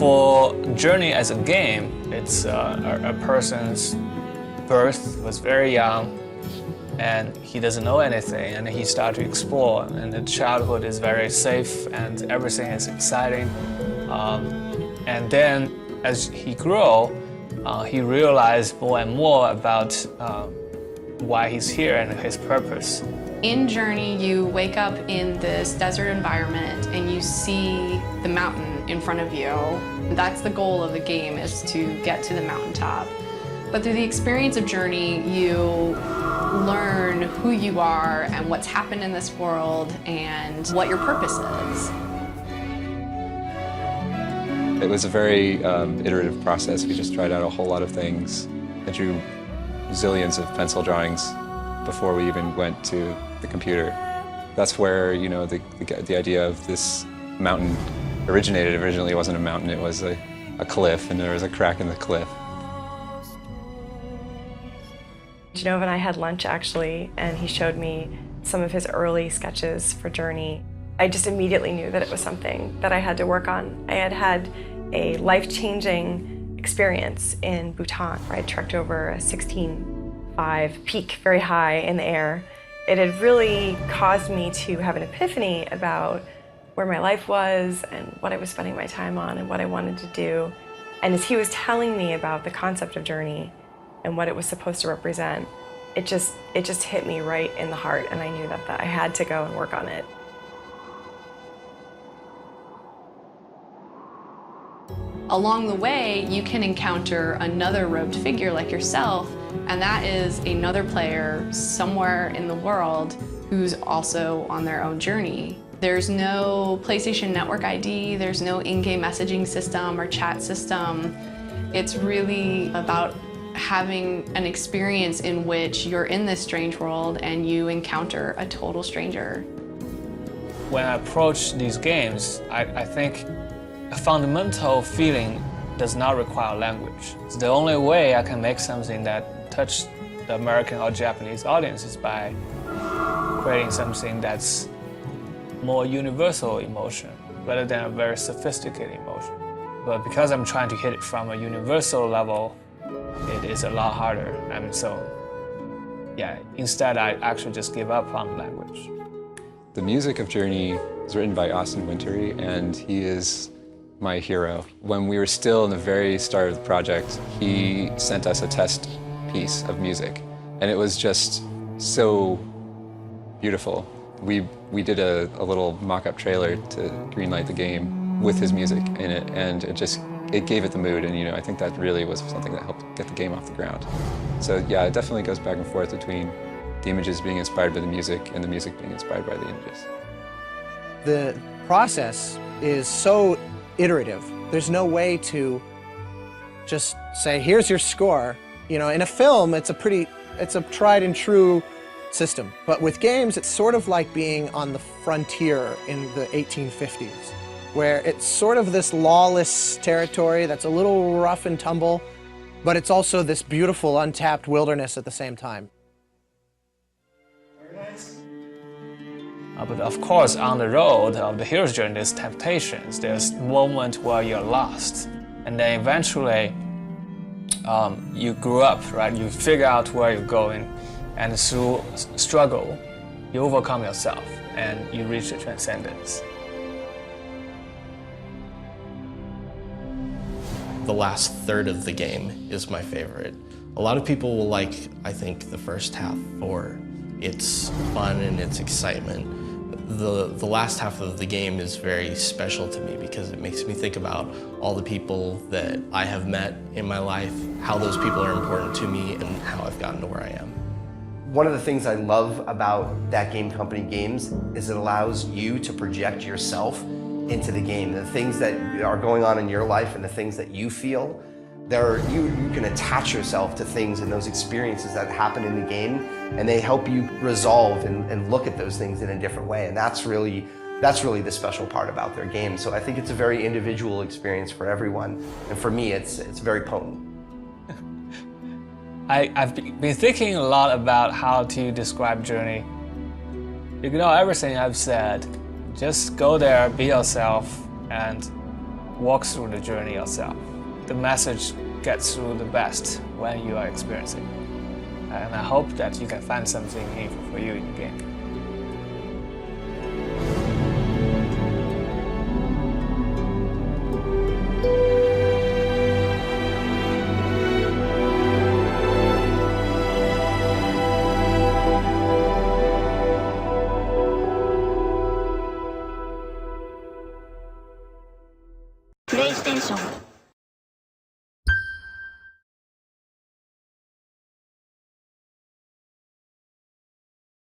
For Journey as a game, it's a person's birth was very young, and he doesn't know anything, and he starts to explore, and the childhood is very safe, and everything is exciting. And then, as he grew, he realized more and more about why he's here and his purpose. In Journey, you wake up in this desert environment and you see the mountain in front of you. That's the goal of the game, is to get to the mountaintop. But through the experience of Journey, you learn who you are and what's happened in this world and what your purpose is. It was a very iterative process. We just tried out a whole lot of things. I drew zillions of pencil drawings before we even went to the computer. That's where, you know, the idea of this mountain originated. Originally, it wasn't a mountain, it was a cliff, and there was a crack in the cliff. Genova and I had lunch, actually, and he showed me some of his early sketches for Journey. I just immediately knew that it was something that I had to work on. I had had a life-changing experience in Bhutan, where I trekked over a 16.5 peak, very high in the air. It had really caused me to have an epiphany about where my life was and what I was spending my time on and what I wanted to do. And as he was telling me about the concept of Journey and what it was supposed to represent, it just hit me right in the heart, and I knew that I had to go and work on it. Along the way, you can encounter another robed figure like yourself, and that is another player somewhere in the world who's also on their own journey. There's no PlayStation Network ID, there's no in-game messaging system or chat system. It's really about having an experience in which you're in this strange world and you encounter a total stranger. When I approach these games, I think a fundamental feeling does not require language. It's the only way I can make something that touches the American or Japanese audience is by creating something that's more universal emotion rather than a very sophisticated emotion. But because I'm trying to hit it from a universal level, it is a lot harder. And so, yeah, instead I actually just give up on language. The music of Journey is written by Austin Wintory, and he is my hero. When we were still in the very start of the project, he sent us a test piece of music, and it was just so beautiful. We did a little mock-up trailer to greenlight the game with his music in it, and it gave it the mood, and I think that really was something that helped get the game off the ground. So yeah, it definitely goes back and forth between the images being inspired by the music and the music being inspired by the images. The process is so iterative. There's no way to just say, here's your score. In a film, it's a tried and true system. But with games, it's sort of like being on the frontier in the 1850s, where it's sort of this lawless territory that's a little rough and tumble, but it's also this beautiful, untapped wilderness at the same time. Very nice. But of course, on the road of the hero's journey, there's temptations. There's moments where you're lost. And then eventually, you grew up, right? You figure out where you're going. And through struggle, you overcome yourself and you reach the transcendence. The last third of the game is my favorite. A lot of people will like, I think, the first half for its fun and its excitement. The last half of the game is very special to me because it makes me think about all the people that I have met in my life, how those people are important to me, and how I've gotten to where I am. One of the things I love about That Game Company games is it allows you to project yourself into the game. The things that are going on in your life and the things that you feel, you can attach yourself to things and those experiences that happen in the game, and they help you resolve and look at those things in a different way. And that's really the special part about their game. So I think it's a very individual experience for everyone. And for me, it's very potent. I've been thinking a lot about how to describe Journey. Ignore everything I've said. Just go there, be yourself, and walk through the journey yourself. The message gets through the best when you are experiencing. And I hope that you can find something meaningful for you in the game. PlayStation